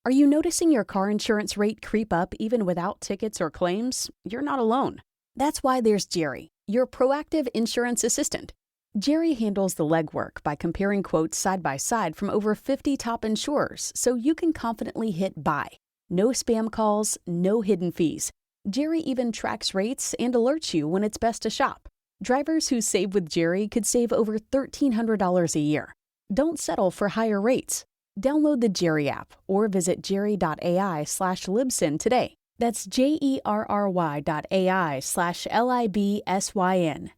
Are you noticing your car insurance rate creep up even without tickets or claims? You're not alone. That's why there's Jerry, your proactive insurance assistant. Jerry handles the legwork by comparing quotes side by side from over 50 top insurers so you can confidently hit buy. No spam calls, no hidden fees. Jerry even tracks rates and alerts you when it's best to shop. Drivers who save with Jerry could save over $1,300 a year. Don't settle for higher rates. Download the Jerry app or visit jerry.ai/libsyn today. That's jerry.ai/libsyn.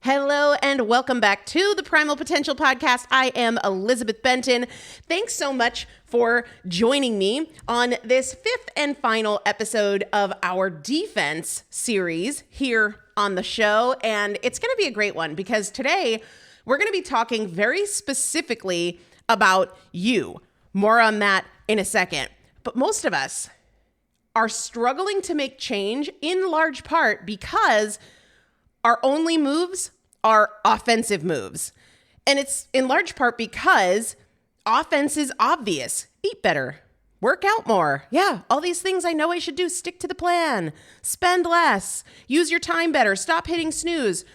Hello and welcome back to the Primal Potential Podcast. I am Elizabeth Benton. Thanks so much for joining me on this fifth and final episode of our defense series here on the show. And it's going to be a great one because today we're going to be talking very specifically about you. More on that in a second. But most of us are struggling to make change in large part because our only moves are offensive moves. And it's in large part because offense is obvious. Eat better, work out more. Yeah, all these things I know I should do. Stick to the plan, spend less, use your time better, stop hitting snooze.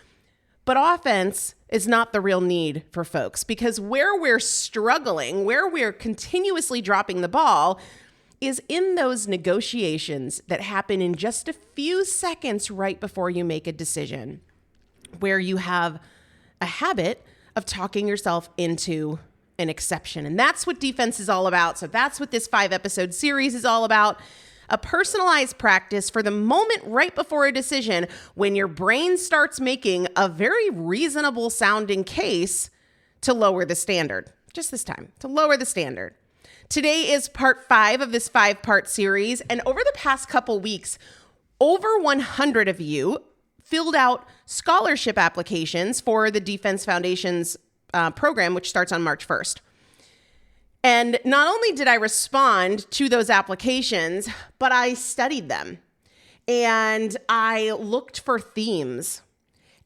But offense is not the real need for folks because where we're struggling, where we're continuously dropping the ball is in those negotiations that happen in just a few seconds right before you make a decision, where you have a habit of talking yourself into an exception. And that's what defense is all about. So that's what this 5-episode series is all about. A personalized practice for the moment right before a decision when your brain starts making a very reasonable sounding case to lower the standard. Just this time, to lower the standard. Today is part 5 of this 5-part series. And over the past couple weeks, over 100 of you filled out scholarship applications for the Defense Foundation's program, which starts on March 1st. And not only did I respond to those applications, but I studied them and I looked for themes.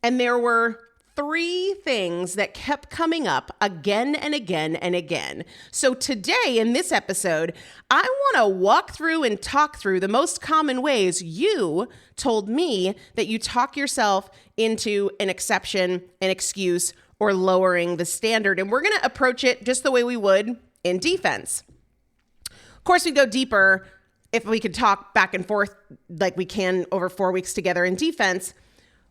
And there were 3 things that kept coming up again and again and again. So today in this episode, I want to walk through and talk through the most common ways you told me that you talk yourself into an exception, an excuse, or lowering the standard. And we're going to approach it just the way we would in defense. Of course, we'd go deeper if we could talk back and forth like we can over 4 weeks together in defense.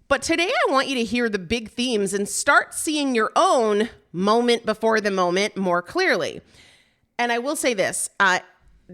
But today I want you to hear the big themes and start seeing your own moment before the moment more clearly. And I will say this,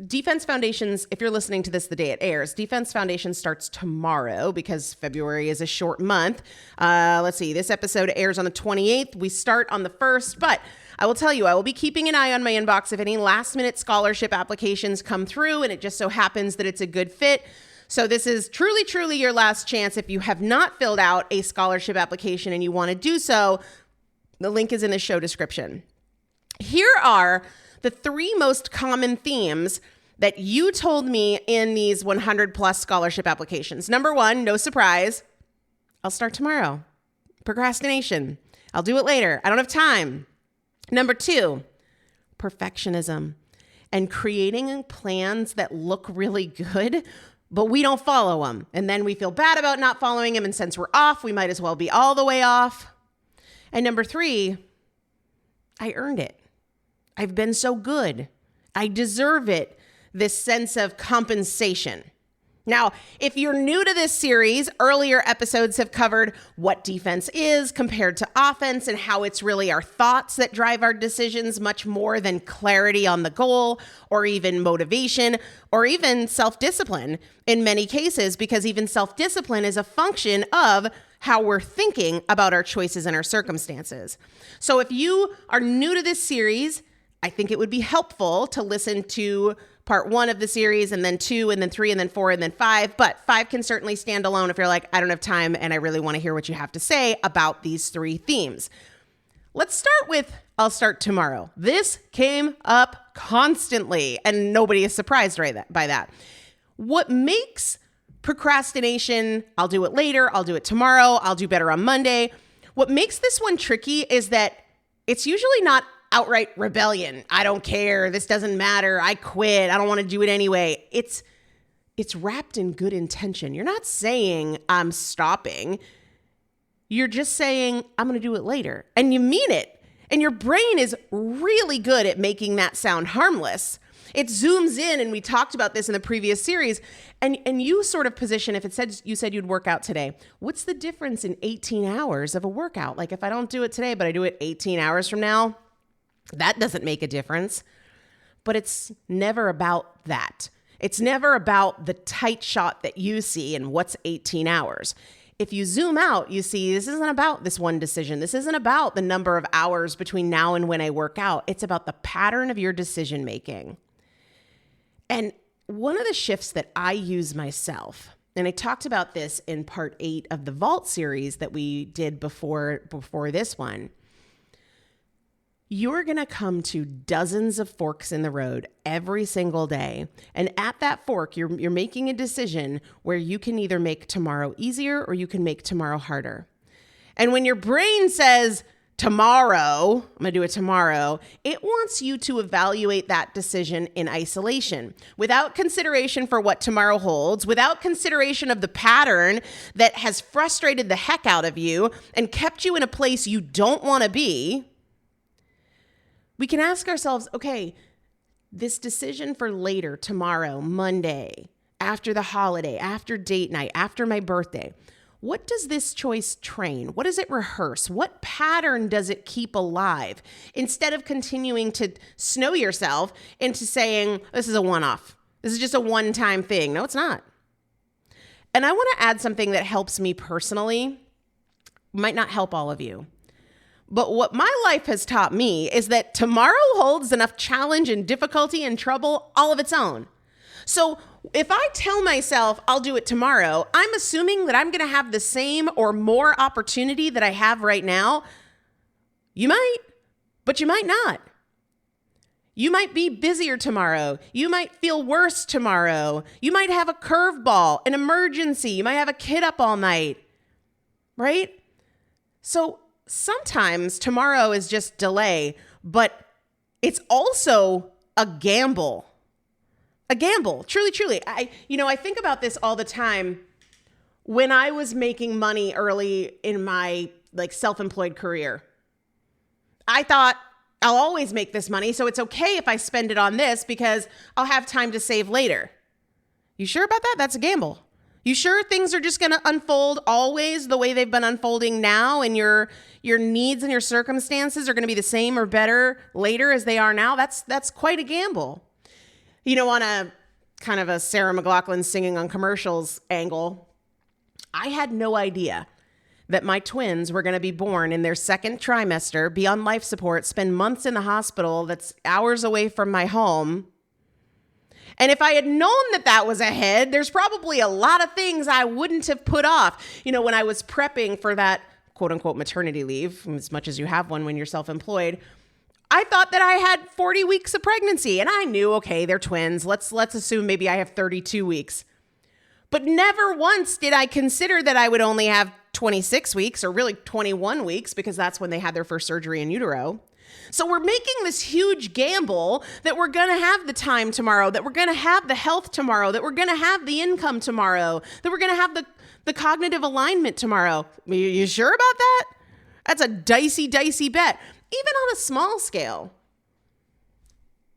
Defense Foundations, if you're listening to this the day it airs, Defense Foundation starts tomorrow because February is a short month. Let's see, this episode airs on the 28th. We start on the 1st, but I will tell you, I will be keeping an eye on my inbox if any last minute scholarship applications come through and it just so happens that it's a good fit. So this is truly, truly your last chance. If you have not filled out a scholarship application and you want to do so, the link is in the show description. Here are the 3 most common themes that you told me in these 100 plus scholarship applications. Number 1, no surprise. I'll start tomorrow. Procrastination. I'll do it later. I don't have time. Number 2, perfectionism and creating plans that look really good, but we don't follow them. And then we feel bad about not following them. And since we're off, we might as well be all the way off. And number 3, I earned it. I've been so good. I deserve it. This sense of compensation. Now, if you're new to this series, earlier episodes have covered what defense is compared to offense and how it's really our thoughts that drive our decisions much more than clarity on the goal or even motivation or even self-discipline in many cases, because even self-discipline is a function of how we're thinking about our choices and our circumstances. So if you are new to this series, I think it would be helpful to listen to part 1 of the series and then 2 and then 3 and then 4 and then 5. But 5 can certainly stand alone if you're like, I don't have time and I really want to hear what you have to say about these 3 themes. Let's start with, I'll start tomorrow. This came up constantly and nobody is surprised by that. What makes procrastination, I'll do it later, I'll do it tomorrow, I'll do better on Monday. What makes this one tricky is that it's usually not outright rebellion. I don't care. This doesn't matter. I quit. I don't want to do it anyway. It's wrapped in good intention. You're not saying I'm stopping. You're just saying I'm going to do it later. And you mean it. And your brain is really good at making that sound harmless. It zooms in, and we talked about this in the previous series, and you sort of position, if it said you said you'd work out today, what's the difference in 18 hours of a workout? Like if I don't do it today, but I do it 18 hours from now, that doesn't make a difference. But it's never about that. It's never about the tight shot that you see and what's 18 hours. If you zoom out, you see this isn't about this one decision. This isn't about the number of hours between now and when I work out. It's about the pattern of your decision making. And one of the shifts that I use myself, and I talked about this in part 8 of the Vault series that we did before this one, you're going to come to dozens of forks in the road every single day. And at that fork, you're making a decision where you can either make tomorrow easier or you can make tomorrow harder. And when your brain says, tomorrow, I'm going to do it tomorrow, it wants you to evaluate that decision in isolation, without consideration for what tomorrow holds, without consideration of the pattern that has frustrated the heck out of you and kept you in a place you don't want to be. We can ask ourselves, okay, this decision for later, tomorrow, Monday, after the holiday, after date night, after my birthday, what does this choice train? What does it rehearse? What pattern does it keep alive? Instead of continuing to snow yourself into saying, this is a one-off. This is just a one-time thing. No, it's not. And I want to add something that helps me personally. Might not help all of you. But what my life has taught me is that tomorrow holds enough challenge and difficulty and trouble all of its own. So if I tell myself I'll do it tomorrow, I'm assuming that I'm going to have the same or more opportunity that I have right now. You might, but you might not. You might be busier tomorrow. You might feel worse tomorrow. You might have a curveball, an emergency. You might have a kid up all night, right? So sometimes tomorrow is just delay, but it's also a gamble. A gamble, truly. I think about this all the time. When I was making money early in my self-employed career, I thought I'll always make this money, so it's okay if I spend it on this because I'll have time to save later. You sure about that? That's a gamble. You sure things are just going to unfold always the way they've been unfolding now, and your needs and your circumstances are going to be the same or better later as they are now? That's quite a gamble. On a kind of a Sarah McLachlan singing on commercials angle, I had no idea that my twins were going to be born in their second trimester, be on life support, spend months in the hospital that's hours away from my home. And if I had known that that was ahead, there's probably a lot of things I wouldn't have put off. When I was prepping for that quote unquote maternity leave, as much as you have one when you're self-employed, I thought that I had 40 weeks of pregnancy, and I knew, okay, they're twins. Let's assume maybe I have 32 weeks. But never once did I consider that I would only have 26 weeks, or really 21 weeks, because that's when they had their first surgery in utero. So we're making this huge gamble that we're going to have the time tomorrow, that we're going to have the health tomorrow, that we're going to have the income tomorrow, that we're going to have the cognitive alignment tomorrow. You sure about that? That's a dicey bet. Even on a small scale,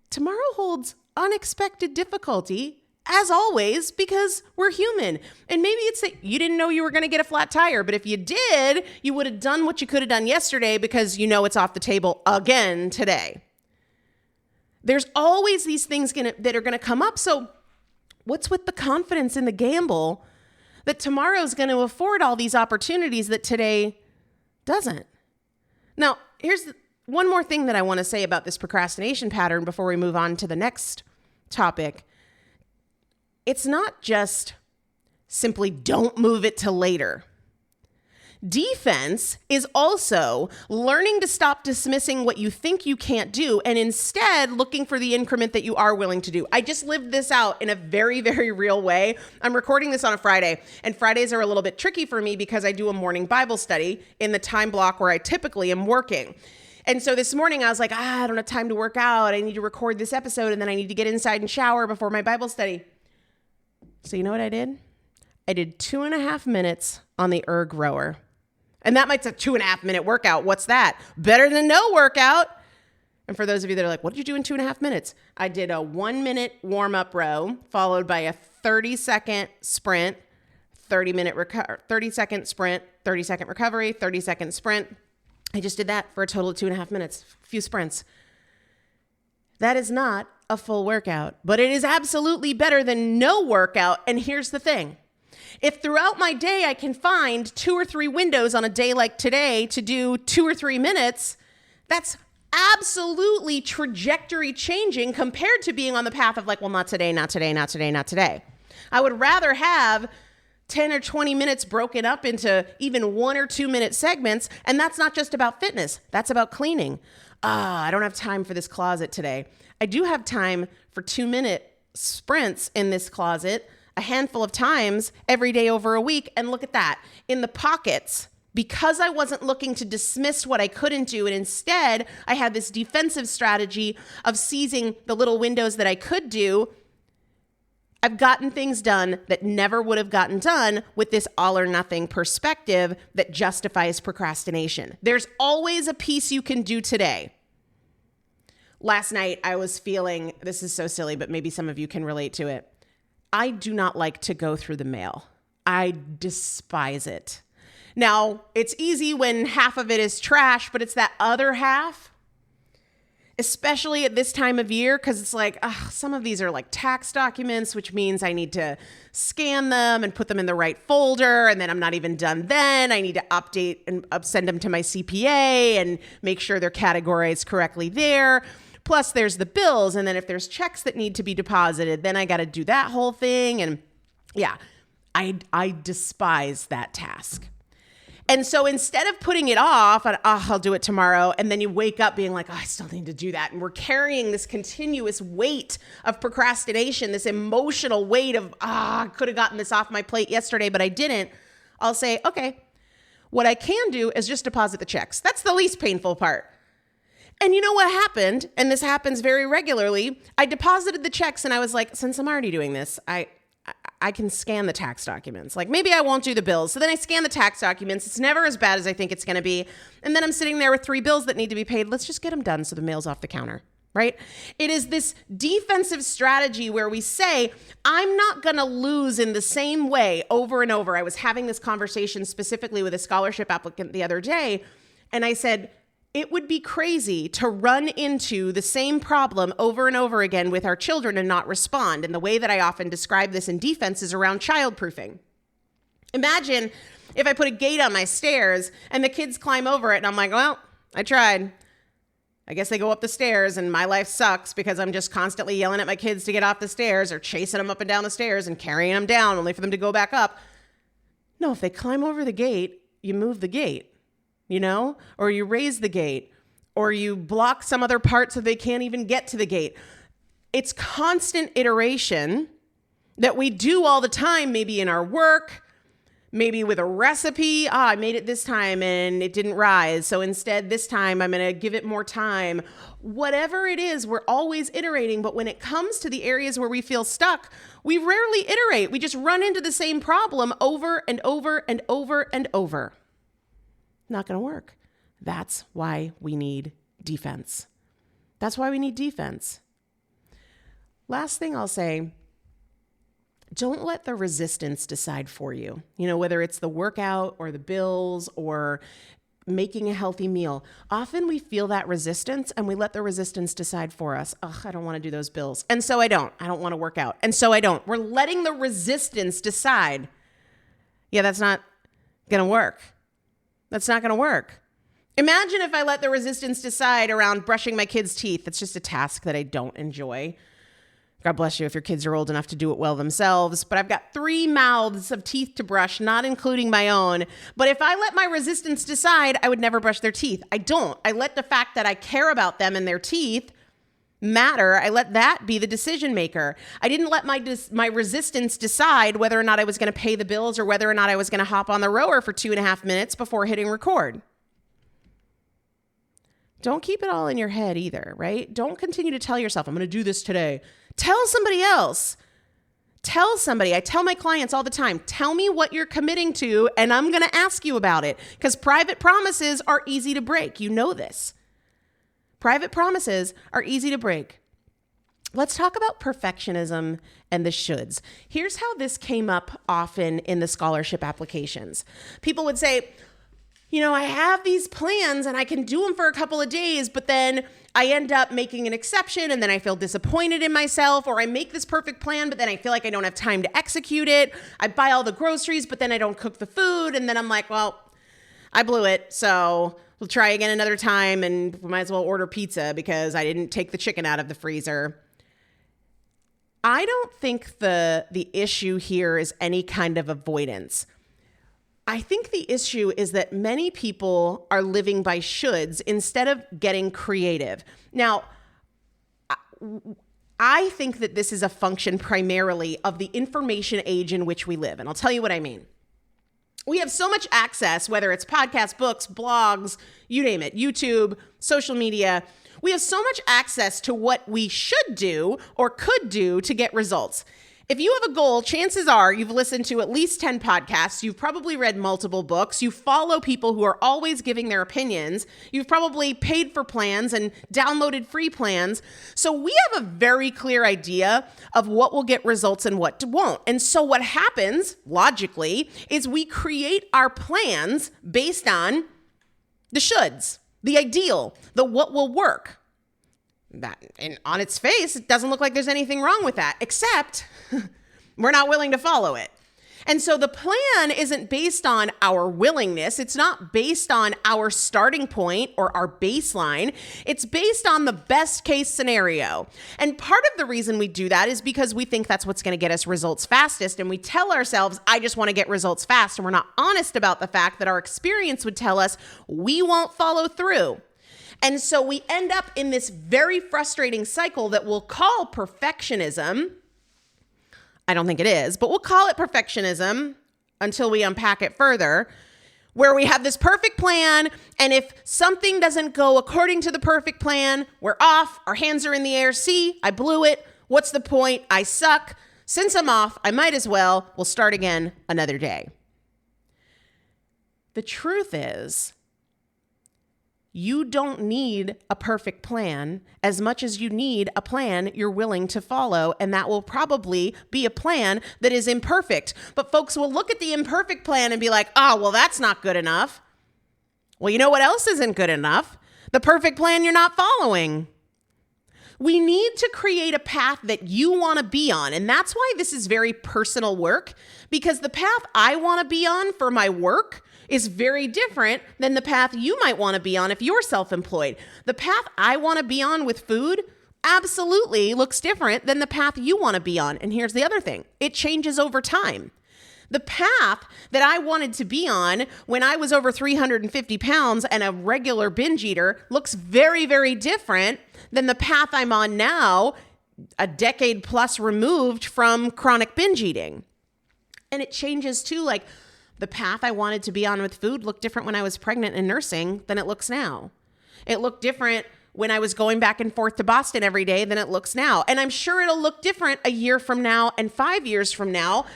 tomorrow holds unexpected difficulty, as always, because we're human. And maybe it's that you didn't know you were going to get a flat tire, but if you did, you would have done what you could have done yesterday because it's off the table again today. There's always these things that are going to come up. So what's with the confidence in the gamble that tomorrow's going to afford all these opportunities that today doesn't? Now, here's one more thing that I want to say about this procrastination pattern before we move on to the next topic. It's not just simply don't move it to later. Defense is also learning to stop dismissing what you think you can't do and instead looking for the increment that you are willing to do. I just lived this out in a very, very real way. I'm recording this on a Friday, and Fridays are a little bit tricky for me because I do a morning Bible study in the time block where I typically am working. And so this morning I was like, I don't have time to work out. I need to record this episode and then I need to get inside and shower before my Bible study. So you know what I did? I did 2.5 minutes on the erg rower. And that might be a 2.5 minute workout. What's that? Better than no workout. And for those of you that are like, what did you do in 2.5 minutes? I did a 1 minute warm up row followed by a 30-second sprint, 30-second sprint, 30-second recovery, 30-second sprint. I just did that for a total of 2.5 minutes, a few sprints. That is not a full workout, but it is absolutely better than no workout. And here's the thing. If throughout my day I can find 2 or 3 windows on a day like today to do 2 or 3 minutes, that's absolutely trajectory changing compared to being on the path of like, well, not today, not today, not today, not today. I would rather have 10 or 20 minutes broken up into even 1 or 2 minute segments. And that's not just about fitness. That's about cleaning. I don't have time for this closet today. I do have time for 2-minute sprints in this closet a handful of times every day over a week. And look at that. In the pockets, because I wasn't looking to dismiss what I couldn't do, and instead I had this defensive strategy of seizing the little windows that I could do, I've gotten things done that never would have gotten done with this all or nothing perspective that justifies procrastination. There's always a piece you can do today. Last night I was feeling, this is so silly, but maybe some of you can relate to it. I do not like to go through the mail. I despise it. Now, it's easy when half of it is trash, but it's that other half, especially at this time of year, because it's like, some of these are like tax documents, which means I need to scan them and put them in the right folder. And then I'm not even done then. I need to update and send them to my CPA and make sure they're categorized correctly there. Plus there's the bills. And then if there's checks that need to be deposited, then I got to do that whole thing. And yeah, I despise that task. And so instead of putting it off, I'll do it tomorrow. And then you wake up being like, I still need to do that. And we're carrying this continuous weight of procrastination, this emotional weight of, I could have gotten this off my plate yesterday, but I didn't. I'll say, okay, what I can do is just deposit the checks. That's the least painful part. And you know what happened? And this happens very regularly. I deposited the checks and I was like, since I'm already doing this, I can scan the tax documents. Like maybe I won't do the bills. So then I scan the tax documents. It's never as bad as I think it's going to be. And then I'm sitting there with 3 bills that need to be paid. Let's just get them done so the mail's off the counter, right? It is this defensive strategy where we say, I'm not going to lose in the same way over and over. I was having this conversation specifically with a scholarship applicant the other day, and I said, it would be crazy to run into the same problem over and over again with our children and not respond. And the way that I often describe this in defense is around childproofing. Imagine if I put a gate on my stairs and the kids climb over it and I'm like, well, I tried. I guess they go up the stairs and my life sucks because I'm just constantly yelling at my kids to get off the stairs or chasing them up and down the stairs and carrying them down only for them to go back up. No, if they climb over the gate, you move the gate. Or you raise the gate, or you block some other part so they can't even get to the gate. It's constant iteration that we do all the time, maybe in our work, maybe with a recipe. I made it this time and it didn't rise. So instead, this time I'm going to give it more time. Whatever it is, we're always iterating. But when it comes to the areas where we feel stuck, we rarely iterate. We just run into the same problem over and over and over and over. Not going to work. That's why we need defense. That's why we need defense. Last thing I'll say, don't let the resistance decide for you. Whether it's the workout or the bills or making a healthy meal. Often we feel that resistance and we let the resistance decide for us. I don't want to do those bills. And so I don't. I don't want to work out. And so I don't. We're letting the resistance decide. Yeah, that's not going to work. That's not going to work. Imagine if I let the resistance decide around brushing my kids' teeth. It's just a task that I don't enjoy. God bless you if your kids are old enough to do it well themselves. But I've got 3 mouths of teeth to brush, not including my own. But if I let my resistance decide, I would never brush their teeth. I don't. I let the fact that I care about them and their teeth matter. I let that be the decision maker. I didn't let my resistance decide whether or not I was going to pay the bills or whether or not I was going to hop on the rower for 2.5 minutes before hitting record. Don't keep it all in your head either, right? Don't continue to tell yourself, I'm going to do this today. Tell somebody else. Tell somebody. I tell my clients all the time, tell me what you're committing to, and I'm going to ask you about it, because private promises are easy to break. You know this. Private promises are easy to break. Let's talk about perfectionism and the shoulds. Here's how this came up often in the scholarship applications. People would say, I have these plans and I can do them for a couple of days, but then I end up making an exception and then I feel disappointed in myself, or I make this perfect plan, but then I feel like I don't have time to execute it. I buy all the groceries, but then I don't cook the food. And then I'm like, well, I blew it. So we'll try again another time, and we might as well order pizza because I didn't take the chicken out of the freezer. I don't think the issue here is any kind of avoidance. I think the issue is that many people are living by shoulds instead of getting creative. Now, I think that this is a function primarily of the information age in which we live, and I'll tell you what I mean. We have so much access, whether it's podcasts, books, blogs, you name it, YouTube, social media. We have so much access to what we should do or could do to get results. If you have a goal, chances are you've listened to at least 10 podcasts. You've probably read multiple books. You follow people who are always giving their opinions. You've probably paid for plans and downloaded free plans. So we have a very clear idea of what will get results and what won't. And so what happens, logically, is we create our plans based on the shoulds, the ideal, the what will work. And on its face, it doesn't look like there's anything wrong with that, except we're not willing to follow it. And so the plan isn't based on our willingness. It's not based on our starting point or our baseline. It's based on the best case scenario. And part of the reason we do that is because we think that's what's going to get us results fastest. And we tell ourselves, I just want to get results fast. And we're not honest about the fact that our experience would tell us we won't follow through. And so we end up in this very frustrating cycle that we'll call perfectionism. I don't think it is, but we'll call it perfectionism until we unpack it further, where we have this perfect plan, and if something doesn't go according to the perfect plan, we're off, our hands are in the air. See, I blew it. What's the point? I suck. Since I'm off, I might as well. We'll start again another day. The truth is, you don't need a perfect plan as much as you need a plan you're willing to follow, and that will probably be a plan that is imperfect. But folks will look at the imperfect plan and be like, oh, well, that's not good enough. Well, you know what else isn't good enough? The perfect plan you're not following. We need to create a path that you want to be on, and that's why this is very personal work, because the path I want to be on for my work is very different than the path you might want to be on if you're self-employed. The path I want to be on with food absolutely looks different than the path you want to be on. And here's the other thing. It changes over time. The path that I wanted to be on when I was over 350 pounds and a regular binge eater looks very, very different than the path I'm on now, a decade plus removed from chronic binge eating. And it changes too, like, the path I wanted to be on with food looked different when I was pregnant and nursing than it looks now. It looked different when I was going back and forth to Boston every day than it looks now. And I'm sure it'll look different a year from now and 5 years from now.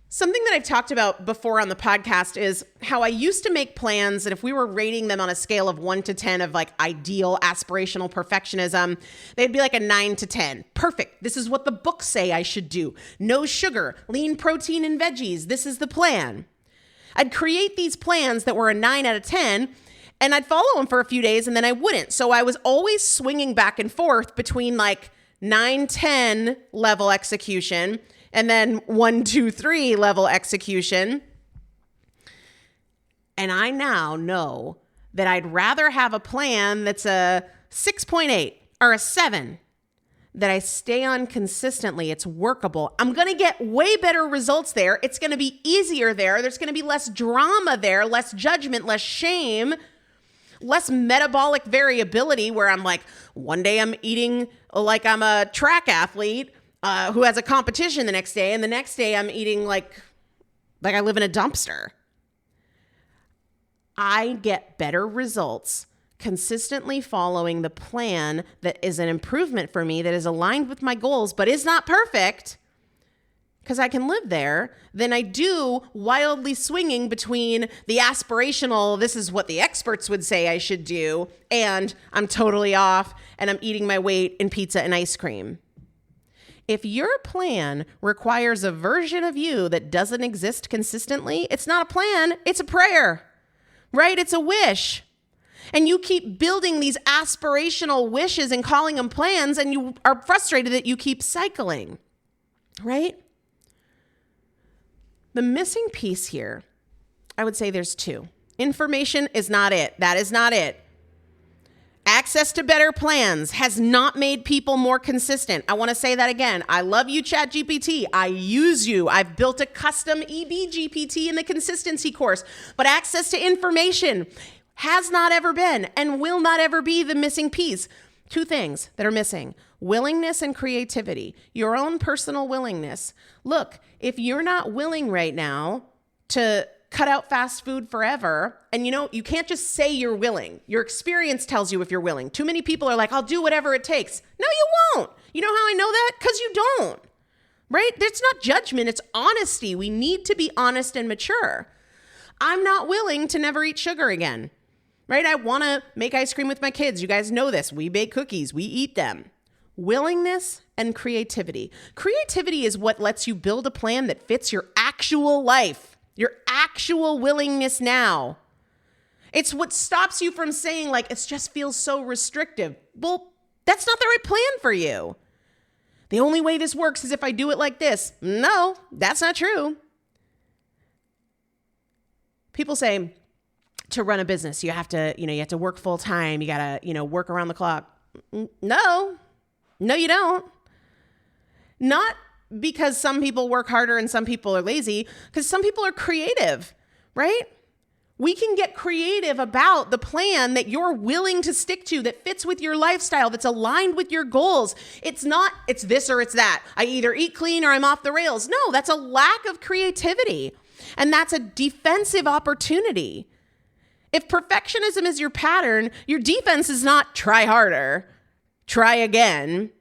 Something that I've talked about before on the podcast is how I used to make plans, and if we were rating them on a scale of 1 to 10 of like ideal, aspirational perfectionism, they'd be like a 9 to 10. Perfect. This is what the books say I should do. No sugar, lean protein and veggies. This is the plan. I'd create these plans that were a 9 out of 10, and I'd follow them for a few days, and then I wouldn't. So I was always swinging back and forth between like 9, 10 level execution and then 1, 2, 3 level execution. And I now know that I'd rather have a plan that's a 6.8 or a 7 that I stay on consistently. It's workable. I'm going to get way better results there. It's going to be easier there. There's going to be less drama there, less judgment, less shame, less metabolic variability where I'm like, one day I'm eating like I'm a track athlete who has a competition the next day, and the next day I'm eating like I live in a dumpster. I get better results consistently following the plan that is an improvement for me, that is aligned with my goals, but is not perfect, because I can live there, than I do wildly swinging between the aspirational, this is what the experts would say I should do, and I'm totally off and I'm eating my weight in pizza and ice cream. If your plan requires a version of you that doesn't exist consistently, it's not a plan, it's a prayer, right? It's a wish. And you keep building these aspirational wishes and calling them plans, and you are frustrated that you keep cycling, right? The missing piece here, I would say there's two. Information is not it. That is not it. Access to better plans has not made people more consistent. I want to say that again. I love you, ChatGPT. I use you. I've built a custom EB GPT in the consistency course. But access to information has not ever been and will not ever be the missing piece. Two things that are missing: willingness and creativity. Your own personal willingness. Look, if you're not willing right now to cut out fast food forever, and you can't just say you're willing. Your experience tells you if you're willing. Too many people are like, I'll do whatever it takes. No, you won't. You know how I know that? Because you don't, right? It's not judgment, it's honesty. We need to be honest and mature. I'm not willing to never eat sugar again, right? I want to make ice cream with my kids. You guys know this. We bake cookies. We eat them. Willingness and creativity. Creativity is what lets you build a plan that fits your actual life. Your actual willingness now. It's what stops you from saying, like, it just feels so restrictive. Well, that's not the right plan for you. The only way this works is if I do it like this. No, that's not true. People say to run a business, you have to work full time. You got to, work around the clock. No, you don't. Not because some people work harder and some people are lazy, because some people are creative, right? We can get creative about the plan that you're willing to stick to, that fits with your lifestyle, that's aligned with your goals. It's this or it's that. I either eat clean or I'm off the rails. No, that's a lack of creativity. And that's a defensive opportunity. If perfectionism is your pattern, your defense is not try harder, try again.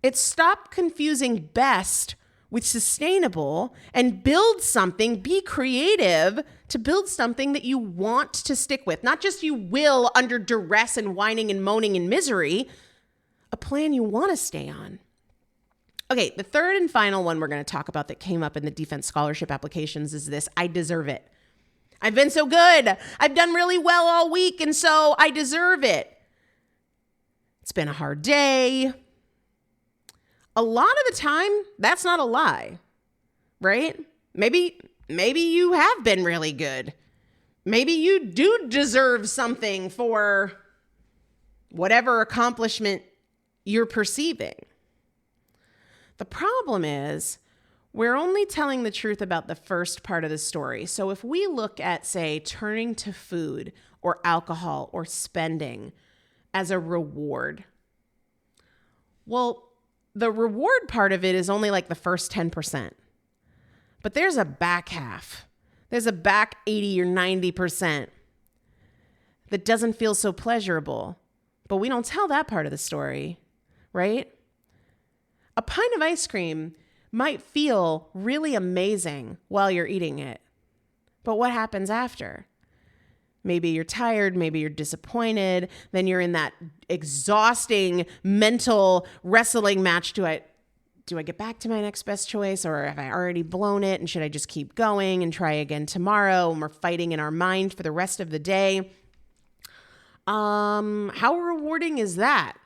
It's stop confusing best with sustainable and build something, be creative to build something that you want to stick with. Not just you will under duress and whining and moaning and misery, a plan you want to stay on. Okay, the third and final one we're going to talk about that came up in the defense scholarship applications is this: I deserve it. I've been so good. I've done really well all week, and so I deserve it. It's been a hard day. A lot of the time, that's not a lie, right? Maybe you have been really good. Maybe you do deserve something for whatever accomplishment you're perceiving. The problem is we're only telling the truth about the first part of the story. So if we look at, say, turning to food or alcohol or spending as a reward, well, the reward part of it is only like the first 10%. But there's a back half. There's a back 80 or 90% that doesn't feel so pleasurable. But we don't tell that part of the story, right? A pint of ice cream might feel really amazing while you're eating it. But what happens after? Maybe you're tired, maybe you're disappointed, then you're in that exhausting mental wrestling match. Do I get back to my next best choice, or have I already blown it, and should I just keep going and try again tomorrow? And we're fighting in our mind for the rest of the day. How rewarding is that?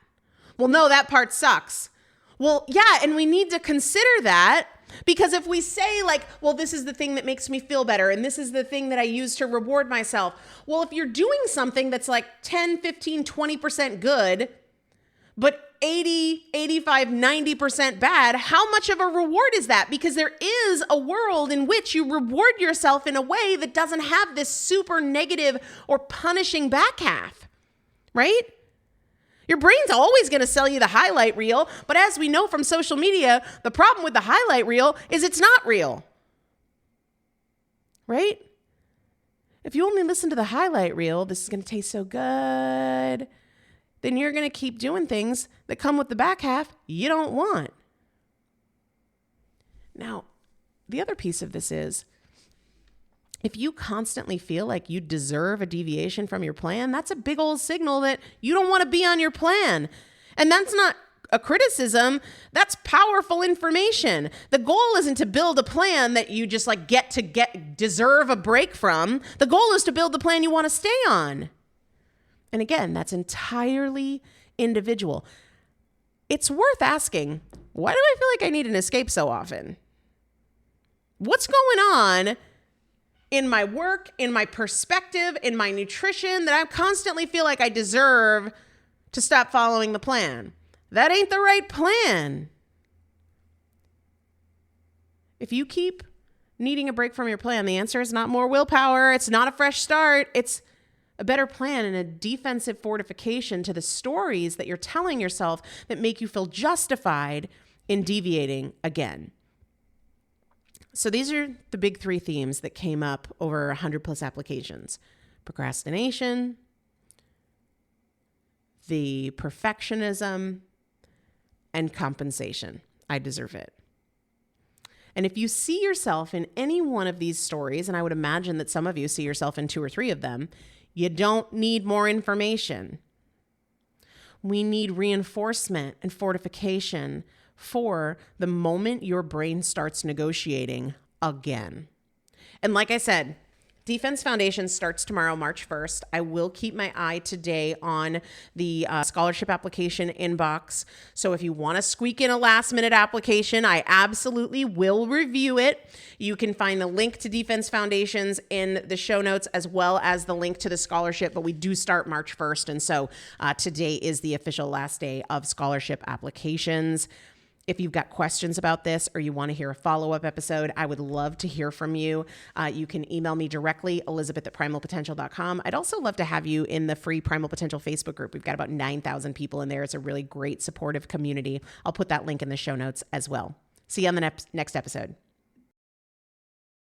Well, no, that part sucks. Well, yeah, and we need to consider that. Because if we say like, well, this is the thing that makes me feel better, and this is the thing that I use to reward myself. Well, if you're doing something that's like 10, 15, 20% good, but 80, 85, 90% bad, how much of a reward is that? Because there is a world in which you reward yourself in a way that doesn't have this super negative or punishing back half, right? Your brain's always going to sell you the highlight reel, but as we know from social media, the problem with the highlight reel is it's not real, right? If you only listen to the highlight reel, this is going to taste so good, then you're going to keep doing things that come with the back half you don't want. Now, the other piece of this is, if you constantly feel like you deserve a deviation from your plan, that's a big old signal that you don't want to be on your plan. And that's not a criticism. That's powerful information. The goal isn't to build a plan that you just like deserve a break from. The goal is to build the plan you want to stay on. And again, that's entirely individual. It's worth asking, why do I feel like I need an escape so often? What's going on in my work, in my perspective, in my nutrition that I constantly feel like I deserve to stop following the plan? That ain't the right plan. If you keep needing a break from your plan, the answer is not more willpower. It's not a fresh start. It's a better plan and a defensive fortification to the stories that you're telling yourself that make you feel justified in deviating again. So these are the big three themes that came up over 100 plus applications: procrastination, the perfectionism, and compensation. I deserve it. And if you see yourself in any one of these stories, and I would imagine that some of you see yourself in 2 or 3 of them, you don't need more information. We need reinforcement and fortification for the moment your brain starts negotiating again. And like I said, Defense Foundation starts tomorrow, March 1st. I will keep my eye today on the scholarship application inbox. So if you want to squeak in a last minute application, I absolutely will review it. You can find the link to Defense Foundations in the show notes, as well as the link to the scholarship, but we do start March 1st. And so today is the official last day of scholarship applications. If you've got questions about this or you want to hear a follow-up episode, I would love to hear from you. You can email me directly, elizabeth@primalpotential.com. I'd also love to have you in the free Primal Potential Facebook group. We've got about 9,000 people in there. It's a really great supportive community. I'll put that link in the show notes as well. See you on the next episode.